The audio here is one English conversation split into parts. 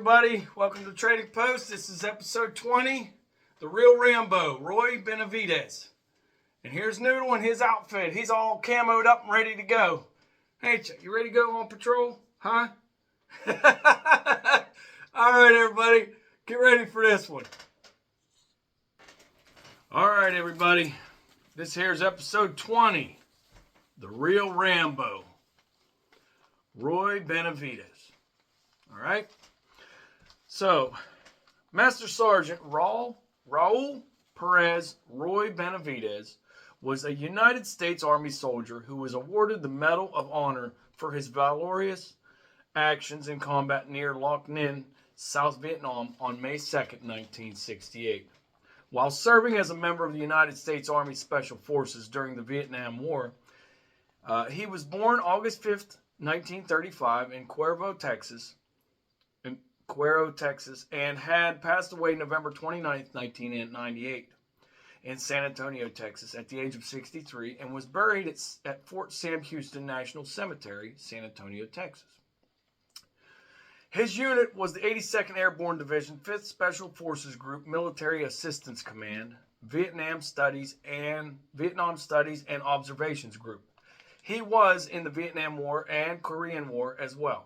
everybody. Welcome to Trading Post. This is episode 20, The Real Rambo, Roy Benavidez. And here's Noodle in his outfit. He's all camoed up and ready to go. Hey, you ready to go on patrol? Huh? All right, everybody. Get ready for this one. All right, everybody. This here's episode 20, The Real Rambo, Roy Benavidez. All right. So, Master Sergeant Raul Perez Roy Benavidez was a United States Army soldier who was awarded the Medal of Honor for his valorous actions in combat near Loc Ninh, South Vietnam on May 2nd, 1968. While serving as a member of the United States Army Special Forces during the Vietnam War, he was born August 5th, 1935 in Cuervo, Texas, and had passed away November 29th, 1998 in San Antonio, Texas at the age of 63, and was buried at Fort Sam Houston National Cemetery, San Antonio, Texas. His unit was the 82nd Airborne Division, 5th Special Forces Group, Military Assistance Command, Vietnam Studies and Observations Group. He was in the Vietnam War and Korean War as well.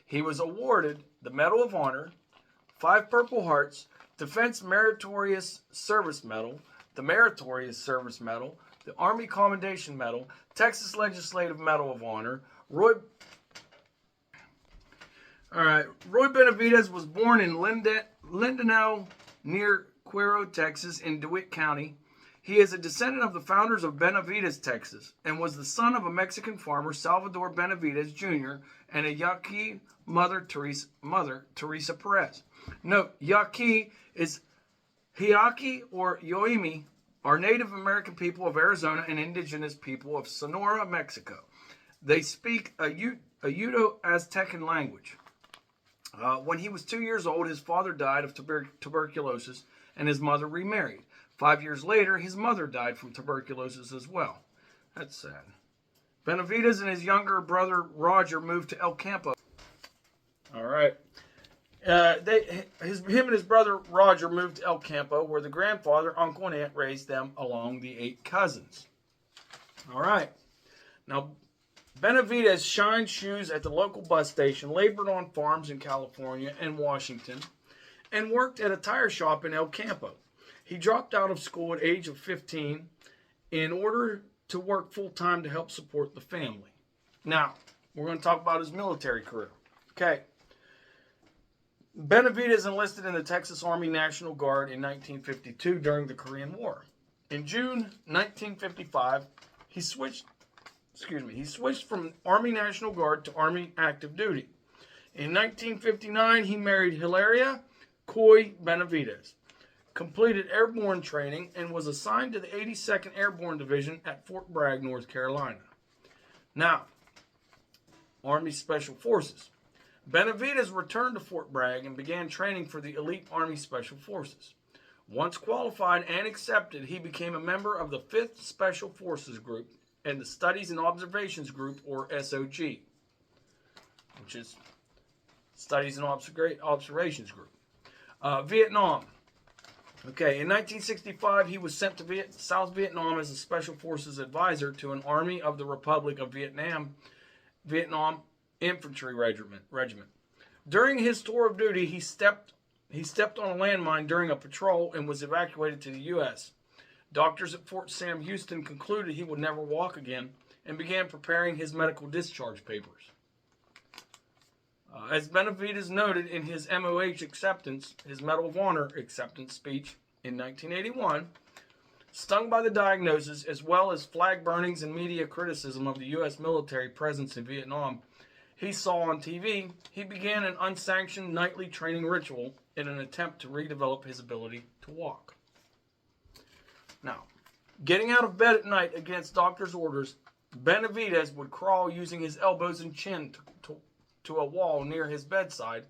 He was awarded the Medal of Honor, 5 Purple Hearts, Defense Meritorious Service Medal, the Meritorious Service Medal, the Army Commendation Medal, Texas Legislative Medal of Honor. Roy Benavidez was born in Lindenau near Cuero, Texas, in DeWitt County. He is a descendant of the founders of Benavidez, Texas, and was the son of a Mexican farmer, Salvador Benavidez Jr., and a Yaqui mother, Teresa Perez. Note, Yaqui is Hiaki or Yoimi are Native American people of Arizona and indigenous people of Sonora, Mexico. They speak a Uto-Aztecan language. When he was 2 years old, his father died of tuberculosis, and his mother remarried. 5 years later, his mother died from tuberculosis as well. That's sad. Benavidez and his younger brother Roger moved to El Campo. All right. Him and his brother Roger moved to El Campo, where the grandfather, uncle, and aunt raised them along the 8 cousins. All right. Now, Benavidez shined shoes at the local bus station, labored on farms in California and Washington, and worked at a tire shop in El Campo. He dropped out of school at age of 15 in order to work full-time to help support the family. Now, we're going to talk about his military career. Okay. Benavidez enlisted in the Texas Army National Guard in 1952 during the Korean War. In June 1955, he switched from Army National Guard to Army Active Duty. In 1959, he married Hilaria Coy Benavidez, completed airborne training, and was assigned to the 82nd Airborne Division at Fort Bragg, North Carolina. Now, Army Special Forces. Benavidez returned to Fort Bragg and began training for the elite Army Special Forces. Once qualified and accepted, he became a member of the 5th Special Forces Group and the Studies and Observations Group, or SOG, which is Studies and Observations Group. Vietnam. Okay, in 1965, he was sent to South Vietnam as a Special Forces advisor to an Army of the Republic of Vietnam Infantry Regiment. During his tour of duty, he stepped on a landmine during a patrol and was evacuated to the U.S. Doctors at Fort Sam Houston concluded he would never walk again and began preparing his medical discharge papers. As Benavidez noted in his MOH acceptance, his Medal of Honor acceptance speech in 1981, stung by the diagnosis as well as flag burnings and media criticism of the U.S. military presence in Vietnam he saw on TV, he began an unsanctioned nightly training ritual in an attempt to redevelop his ability to walk. Now, getting out of bed at night against doctor's orders, Benavidez would crawl using his elbows and chin to a wall near his bedside,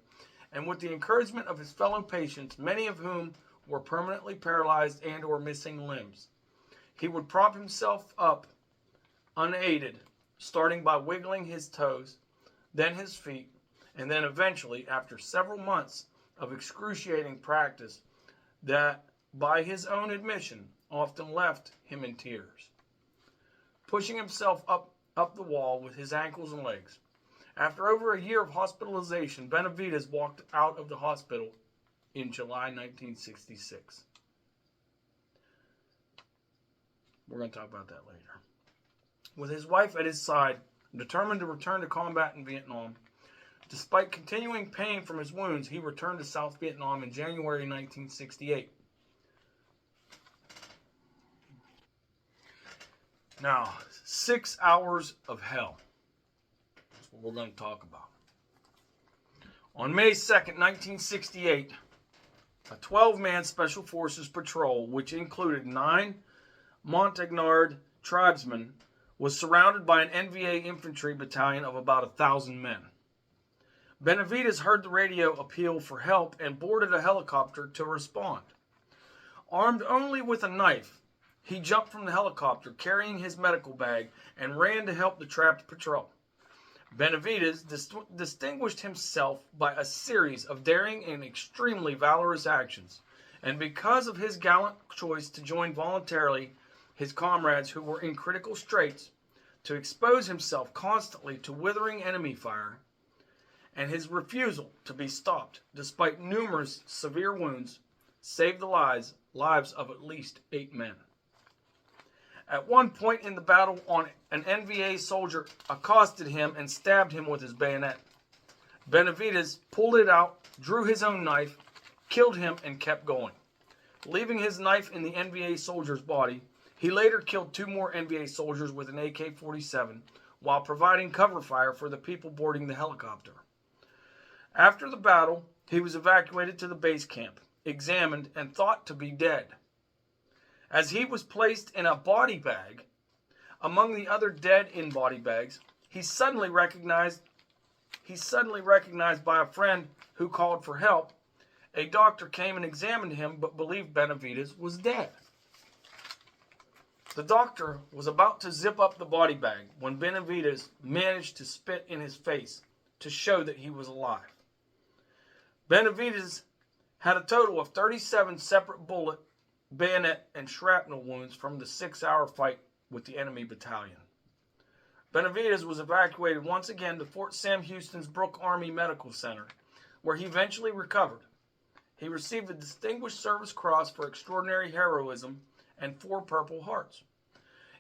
and with the encouragement of his fellow patients, many of whom were permanently paralyzed and or missing limbs, he would prop himself up unaided, starting by wiggling his toes, then his feet, and then eventually, after several months of excruciating practice that, by his own admission, often left him in tears. Pushing himself up the wall with his ankles and legs. After over a year of hospitalization, Benavidez walked out of the hospital in July 1966. We're going to talk about that later. With his wife at his side, determined to return to combat in Vietnam, despite continuing pain from his wounds, he returned to South Vietnam in January 1968. Now, 6 hours of hell. That's what we're going to talk about. On May 2nd, 1968, a 12-man Special Forces patrol, which included 9 Montagnard tribesmen, was surrounded by an NVA infantry battalion of about 1,000 men. Benavidez heard the radio appeal for help and boarded a helicopter to respond. Armed only with a knife, he jumped from the helicopter carrying his medical bag and ran to help the trapped patrol. Benavidez distinguished himself by a series of daring and extremely valorous actions, and because of his gallant choice to join voluntarily his comrades who were in critical straits, to expose himself constantly to withering enemy fire, and his refusal to be stopped despite numerous severe wounds, saved the lives of at least 8 men. At one point in the battle, an NVA soldier accosted him and stabbed him with his bayonet. Benavidez pulled it out, drew his own knife, killed him, and kept going. Leaving his knife in the NVA soldier's body, he later killed 2 more NVA soldiers with an AK-47 while providing cover fire for the people boarding the helicopter. After the battle, he was evacuated to the base camp, examined, and thought to be dead. As he was placed in a body bag, among the other dead in body bags, he suddenly recognized by a friend who called for help. A doctor came and examined him but believed Benavidez was dead. The doctor was about to zip up the body bag when Benavidez managed to spit in his face to show that he was alive. Benavidez had a total of 37 separate bullet, bayonet, and shrapnel wounds from the 6-hour fight with the enemy battalion. Benavidez was evacuated once again to Fort Sam Houston's Brooke Army Medical Center, where he eventually recovered. He received the Distinguished Service Cross for extraordinary heroism and 4 Purple Hearts.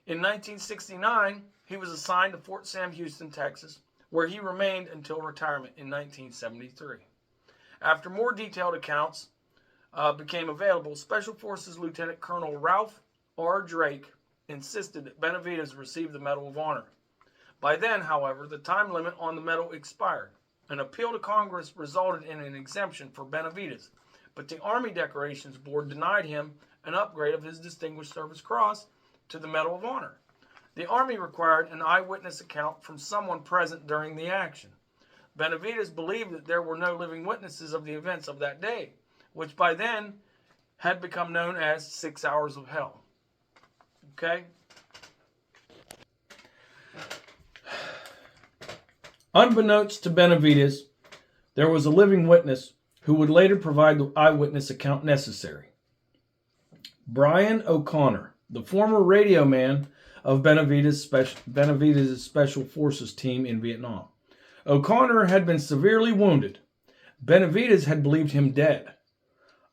In 1969, he was assigned to Fort Sam Houston, Texas, where he remained until retirement in 1973. After more detailed accounts became available, Special Forces Lieutenant Colonel Ralph R. Drake insisted that Benavidez receive the Medal of Honor. By then, however, the time limit on the medal expired. An appeal to Congress resulted in an exemption for Benavidez, but the Army Decorations Board denied him an upgrade of his Distinguished Service Cross to the Medal of Honor. The Army required an eyewitness account from someone present during the action. Benavidez believed that there were no living witnesses of the events of that day, which by then had become known as 6 hours of hell. Okay? Unbeknownst to Benavidez, there was a living witness who would later provide the eyewitness account necessary. Brian O'Connor, the former radio man of Benavidez's Special Forces team in Vietnam. O'Connor had been severely wounded. Benavidez had believed him dead.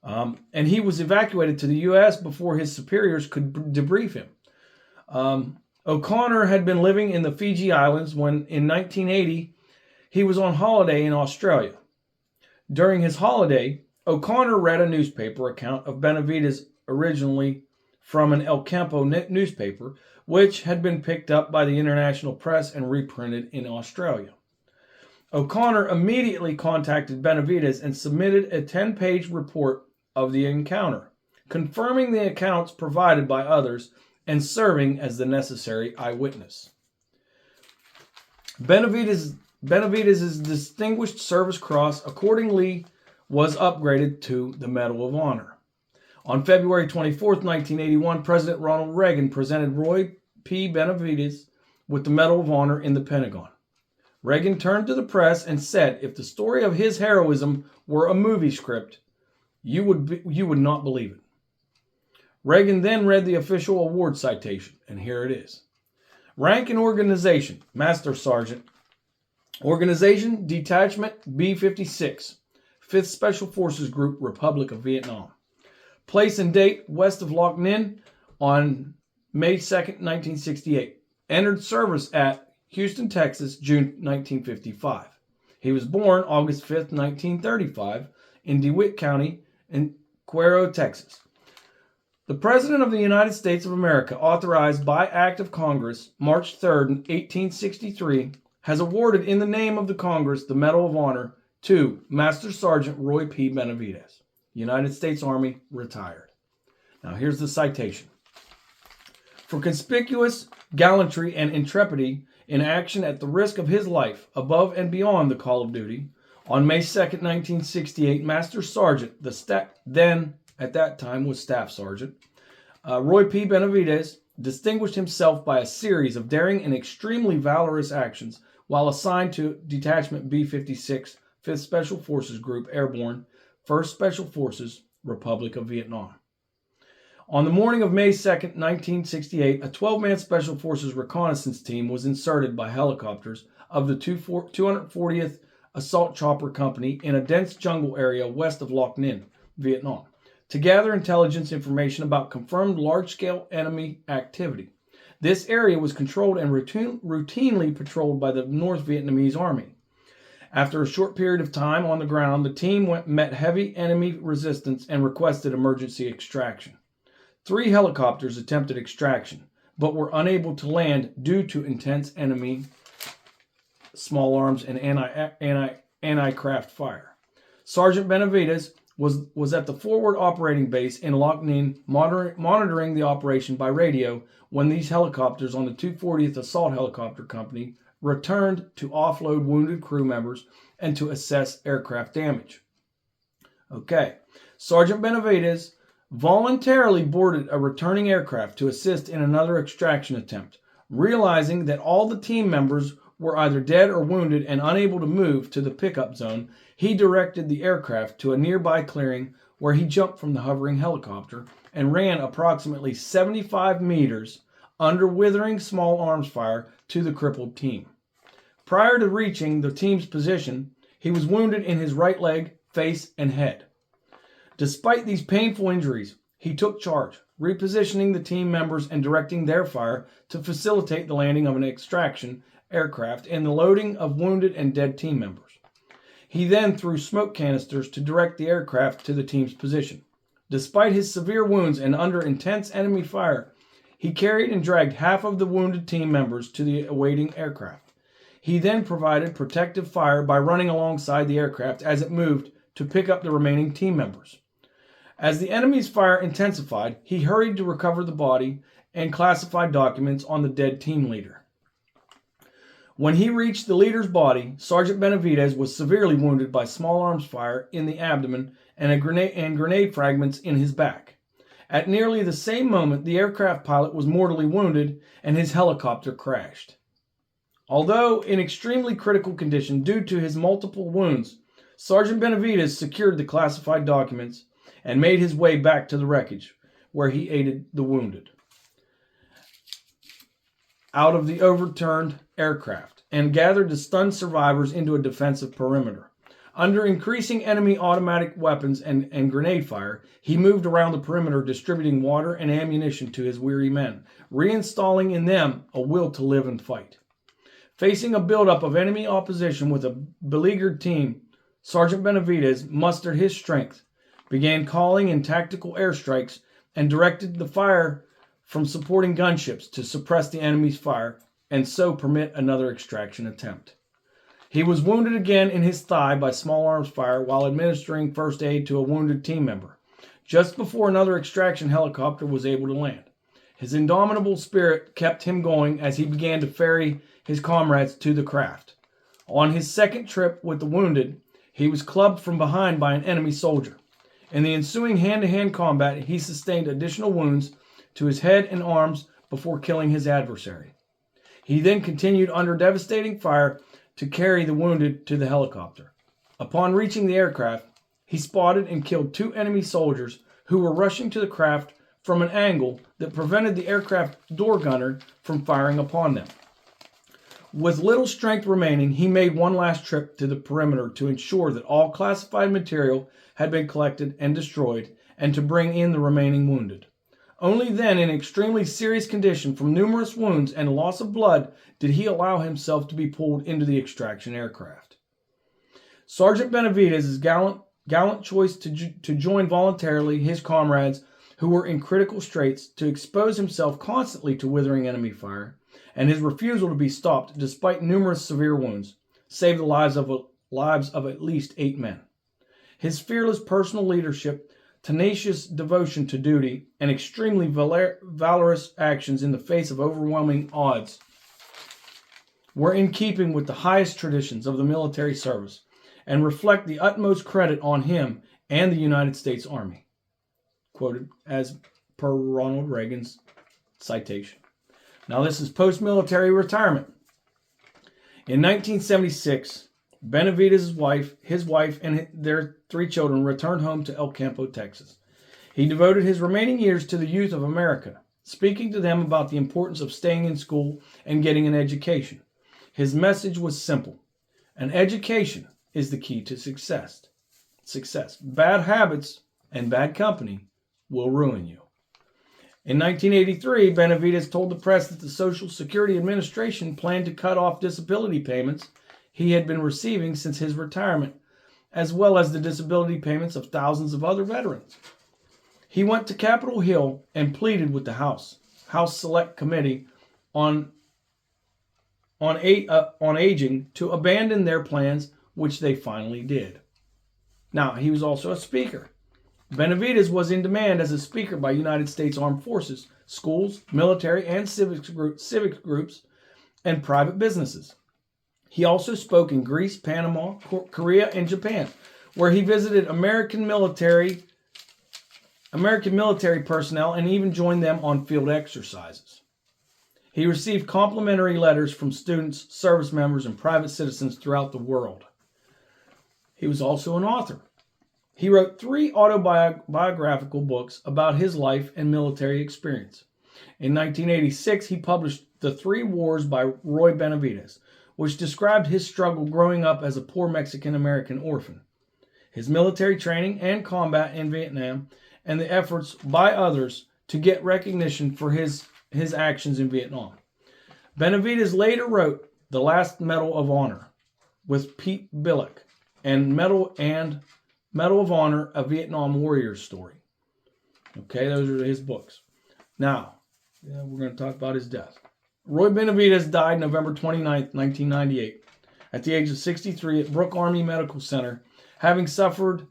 And he was evacuated to the U.S. before his superiors could debrief him. O'Connor had been living in the Fiji Islands when, in 1980, he was on holiday in Australia. During his holiday, O'Connor read a newspaper account of Benavidez originally from an El Campo newspaper, which had been picked up by the international press and reprinted in Australia. O'Connor immediately contacted Benavidez and submitted a 10-page report of the encounter, confirming the accounts provided by others and serving as the necessary eyewitness. Benavidez's Distinguished Service Cross accordingly was upgraded to the Medal of Honor. On February 24, 1981, President Ronald Reagan presented Roy P. Benavidez with the Medal of Honor in the Pentagon. Reagan turned to the press and said if the story of his heroism were a movie script, you would not believe it. Reagan then read the official award citation, and here it is. Rank and organization, Master Sergeant. Organization, Detachment B-56, 5th Special Forces Group, Republic of Vietnam. Place and date, west of Loc Ninh on May 2nd, 1968. Entered service at Houston, Texas, June 1955. He was born August 5th, 1935, in DeWitt County in Cuero, Texas. The President of the United States of America, authorized by Act of Congress, March 3rd, 1863, has awarded in the name of the Congress the Medal of Honor to Master Sergeant Roy P. Benavidez, United States Army, retired. Now here's the citation. For conspicuous gallantry and intrepidity in action at the risk of his life, above and beyond the call of duty, on May 2nd, 1968, Master Sergeant, then at that time was Staff Sergeant, Roy P. Benavidez distinguished himself by a series of daring and extremely valorous actions while assigned to Detachment B-56, 5th Special Forces Group, Airborne, 1st Special Forces, Republic of Vietnam. On the morning of May 2nd, 1968, a 12-man Special Forces reconnaissance team was inserted by helicopters of the 240th Assault Chopper Company in a dense jungle area west of Loc Ninh, Vietnam, to gather intelligence information about confirmed large-scale enemy activity. This area was controlled and routinely patrolled by the North Vietnamese Army. After a short period of time on the ground, the team met heavy enemy resistance and requested emergency extraction. 3 helicopters attempted extraction, but were unable to land due to intense enemy small arms and anti-craft fire. Sergeant Benavidez was at the forward operating base in Loc Ninh monitoring the operation by radio when these helicopters on the 240th Assault Helicopter Company returned to offload wounded crew members and to assess aircraft damage. Okay, Sergeant Benavidez voluntarily boarded a returning aircraft to assist in another extraction attempt. Realizing that all the team members were either dead or wounded and unable to move to the pickup zone, he directed the aircraft to a nearby clearing where he jumped from the hovering helicopter and ran approximately 75 meters under withering small arms fire to the crippled team. Prior to reaching the team's position, he was wounded in his right leg, face, and head. Despite these painful injuries, he took charge, repositioning the team members and directing their fire to facilitate the landing of an extraction aircraft and the loading of wounded and dead team members. He then threw smoke canisters to direct the aircraft to the team's position. Despite his severe wounds and under intense enemy fire, he carried and dragged half of the wounded team members to the awaiting aircraft. He then provided protective fire by running alongside the aircraft as it moved to pick up the remaining team members. As the enemy's fire intensified, he hurried to recover the body and classified documents on the dead team leader. When he reached the leader's body, Sergeant Benavidez was severely wounded by small arms fire in the abdomen and grenade fragments in his back. At nearly the same moment, the aircraft pilot was mortally wounded and his helicopter crashed. Although in extremely critical condition due to his multiple wounds, Sergeant Benavidez secured the classified documents and made his way back to the wreckage, where he aided the wounded out of the overturned aircraft and gathered the stunned survivors into a defensive perimeter. Under increasing enemy automatic weapons and grenade fire, he moved around the perimeter distributing water and ammunition to his weary men, reinstalling in them a will to live and fight. Facing a buildup of enemy opposition with a beleaguered team, Sergeant Benavidez mustered his strength, began calling in tactical airstrikes, and directed the fire from supporting gunships to suppress the enemy's fire and so permit another extraction attempt. He was wounded again in his thigh by small arms fire while administering first aid to a wounded team member, just before another extraction helicopter was able to land. His indomitable spirit kept him going as he began to ferry his comrades to the craft. On his second trip with the wounded, he was clubbed from behind by an enemy soldier. In the ensuing hand-to-hand combat, he sustained additional wounds to his head and arms before killing his adversary. He then continued under devastating fire to carry the wounded to the helicopter. Upon reaching the aircraft, he spotted and killed 2 enemy soldiers who were rushing to the craft from an angle that prevented the aircraft door gunner from firing upon them. With little strength remaining, he made one last trip to the perimeter to ensure that all classified material had been collected and destroyed, and to bring in the remaining wounded. Only then, in extremely serious condition from numerous wounds and loss of blood, did he allow himself to be pulled into the extraction aircraft. Sergeant Benavidez's gallant choice to join voluntarily his comrades who were in critical straits, to expose himself constantly to withering enemy fire, and his refusal to be stopped despite numerous severe wounds, saved the lives of at least 8 men. His fearless personal leadership, tenacious devotion to duty, and extremely valorous actions in the face of overwhelming odds were in keeping with the highest traditions of the military service, and reflect the utmost credit on him and the United States Army. Quoted as per Ronald Reagan's citation. Now this is post-military retirement. In 1976, Benavidez's his wife, and their 3 children returned home to El Campo, Texas. He devoted his remaining years to the youth of America, speaking to them about the importance of staying in school and getting an education. His message was simple. An education is the key to success. Bad habits and bad company will ruin you. In 1983, Benavidez told the press that the Social Security Administration planned to cut off disability payments he had been receiving since his retirement, as well as the disability payments of thousands of other veterans. He went to Capitol Hill and pleaded with the House Select Committee on Aging to abandon their plans, which they finally did. Now, he was also a speaker. Benavidez was in demand as a speaker by United States Armed Forces, schools, military and civic groups, and private businesses. He also spoke in Greece, Panama, Korea, and Japan, where he visited American military personnel and even joined them on field exercises. He received complimentary letters from students, service members, and private citizens throughout the world. He was also an author. He wrote 3 autobiographical books about his life and military experience. In 1986, he published The 3 Wars by Roy Benavidez, which described his struggle growing up as a poor Mexican-American orphan, his military training and combat in Vietnam, and the efforts by others to get recognition for his actions in Vietnam. Benavidez later wrote The Last Medal of Honor with Pete Billick and Medal of Honor, a Vietnam Warrior's Story. Okay, those are his books. Now, we're going to talk about his death. Roy Benavidez died November 29, 1998, at the age of 63 at Brooke Army Medical Center, having suffered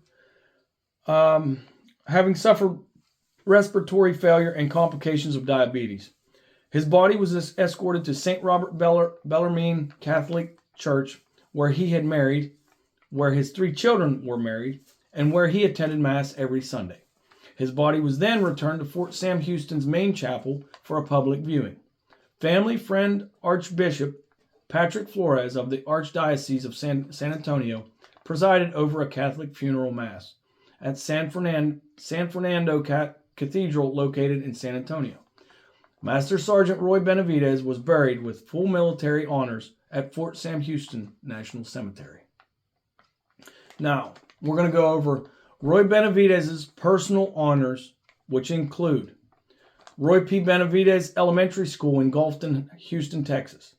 respiratory failure and complications of diabetes. His body was escorted to St. Robert Bellarmine Catholic Church, where he had married, where his 3 children were married, and where he attended Mass every Sunday. His body was then returned to Fort Sam Houston's main chapel for a public viewing. Family friend Archbishop Patrick Flores of the Archdiocese of San Antonio presided over a Catholic funeral Mass at San Fernando Cathedral located in San Antonio. Master Sergeant Roy Benavidez was buried with full military honors at Fort Sam Houston National Cemetery. Now, we're going to go over Roy Benavidez's personal honors, which include Roy P. Benavidez Elementary School in Gulfton, Houston, Texas.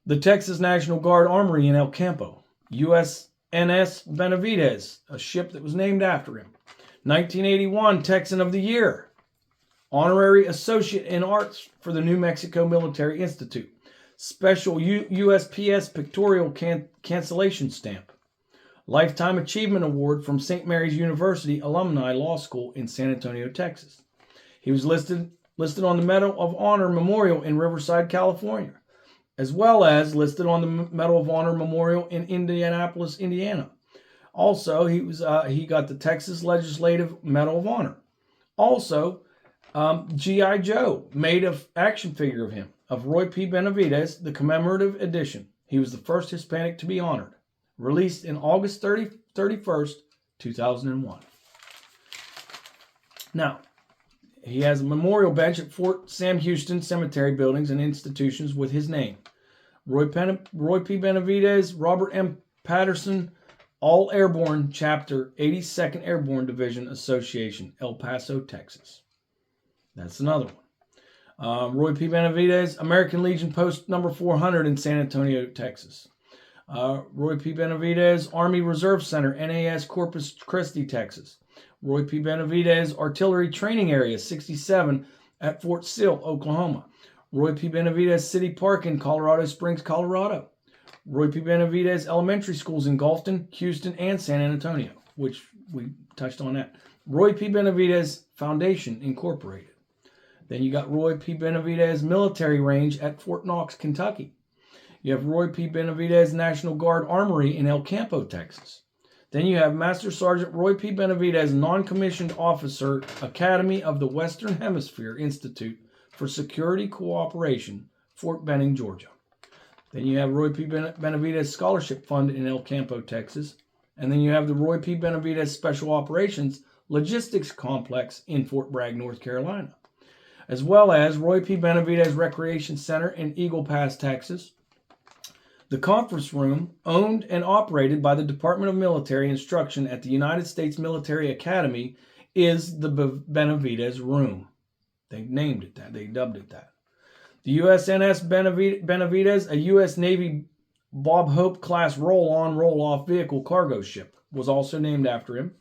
The Texas National Guard Armory in El Campo. USNS Benavidez, a ship that was named after him. 1981 Texan of the Year. Honorary Associate in Arts for the New Mexico Military Institute. Special USPS Pictorial Cancellation Stamp. Lifetime Achievement Award from St. Mary's University Alumni Law School in San Antonio, Texas. He was listed on the Medal of Honor Memorial in Riverside, California, as well as listed on the Medal of Honor Memorial in Indianapolis, Indiana. Also, he got the Texas Legislative Medal of Honor. Also, G.I. Joe made an action figure of him, of Roy P. Benavidez, the commemorative edition. He was the first Hispanic to be honored. Released in August 31st, 2001. Now, he has a memorial bench at Fort Sam Houston cemetery buildings and institutions with his name. Roy P. Benavidez, Robert M. Patterson, All Airborne Chapter, 82nd Airborne Division Association, El Paso, Texas. That's another one. Roy P. Benavidez, American Legion Post number 400 in San Antonio, Texas. Roy P. Benavidez, Army Reserve Center, NAS, Corpus Christi, Texas. Roy P. Benavidez, Artillery Training Area 67 at Fort Sill, Oklahoma. Roy P. Benavidez, City Park in Colorado Springs, Colorado. Roy P. Benavidez, elementary schools in Gulfton, Houston, and San Antonio, which we touched on that. Roy P. Benavidez Foundation, Incorporated. Then you got Roy P. Benavidez Military Range at Fort Knox, Kentucky. You have Roy P. Benavidez National Guard Armory in El Campo, Texas. Then you have Master Sergeant Roy P. Benavidez Non-Commissioned Officer, Academy of the Western Hemisphere Institute for Security Cooperation, Fort Benning, Georgia. Then you have Roy P. Benavidez Scholarship Fund in El Campo, Texas. And then you have the Roy P. Benavidez Special Operations Logistics Complex in Fort Bragg, North Carolina. As well as Roy P. Benavidez Recreation Center in Eagle Pass, Texas. The conference room, owned and operated by the Department of Military Instruction at the United States Military Academy, is the Benavidez Room. They named it that. They dubbed it that. The USNS Benavidez, a U.S. Navy Bob Hope class roll-on, roll-off vehicle cargo ship, was also named after him.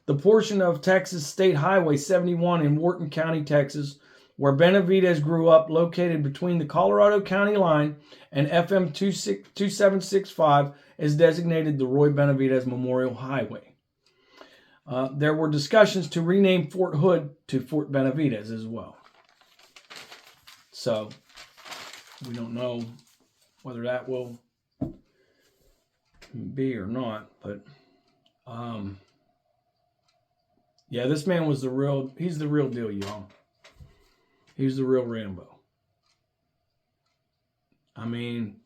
The portion of Texas State Highway 71 in Wharton County, Texas, where Benavidez grew up, located between the Colorado County line and FM 2765, is designated the Roy Benavidez Memorial Highway. There were discussions to rename Fort Hood to Fort Benavidez as well. So, we don't know whether that will be or not, but yeah, this man was he's the real deal, y'all. He's the real Rambo. I mean,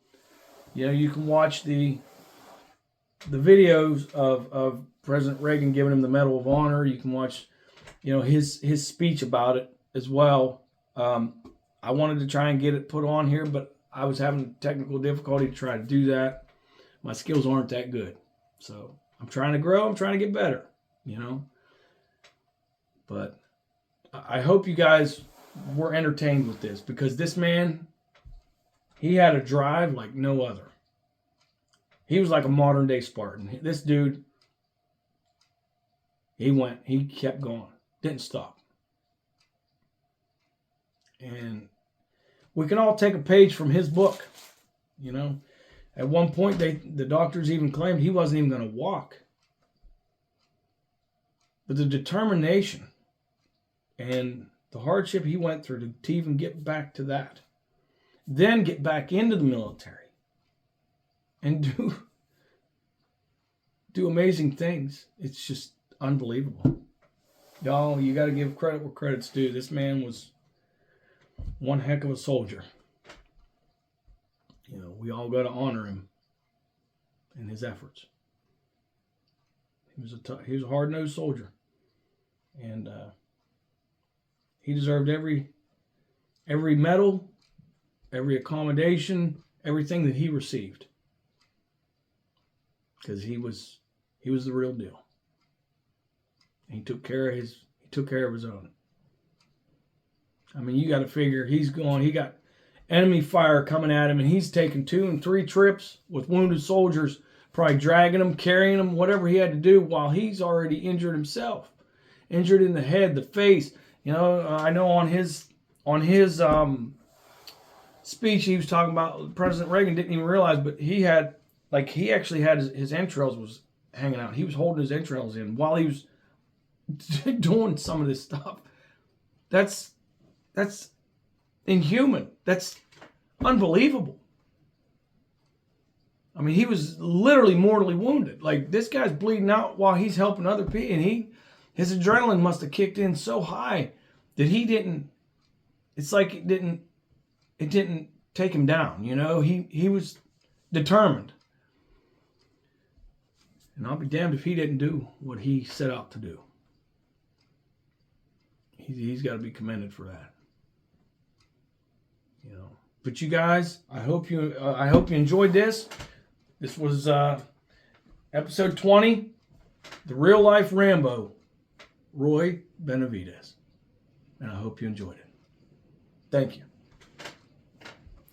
you know, you can watch the videos of President Reagan giving him the Medal of Honor. You can watch, you know, his speech about it as well. I wanted to try and get it put on here, but I was having technical difficulty to try to do that. My skills aren't that good. So I'm trying to grow. I'm trying to get better, you know. But I hope you guys were entertained with this, because this man, he had a drive like no other. He was like a modern day Spartan. This dude, he kept going, didn't stop. And we can all take a page from his book. You know, at one point the doctors even claimed he wasn't even going to walk. But the determination and the hardship he went through to even get back to that, then get back into the military and do amazing things. It's just unbelievable. Y'all, you got to give credit where credit's due. This man was one heck of a soldier. You know, we all got to honor him and his efforts. He was a hard-nosed soldier, and he deserved every medal, every accommodation, everything that he received, because he was the real deal. And he took care of his own. I mean, you got to figure he got enemy fire coming at him, and he's taking 2 and 3 trips with wounded soldiers, probably dragging them, carrying them, whatever he had to do, while he's already injured himself, injured in the head, the face. You know, I know on his speech he was talking about, President Reagan didn't even realize, but he actually had his entrails was hanging out. He was holding his entrails in while he was doing some of this stuff. That's inhuman. That's unbelievable. I mean, he was literally mortally wounded. Like, this guy's bleeding out while he's helping other people, and his adrenaline must have kicked in so high that it's like it didn't take him down, you know? He was determined. And I'll be damned if he didn't do what he set out to do. He's got to be commended for that. You know. But you guys, I hope you enjoyed this. This was episode 20, the real life Rambo, Roy Benavidez. And I hope you enjoyed it. Thank you.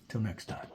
Till next time.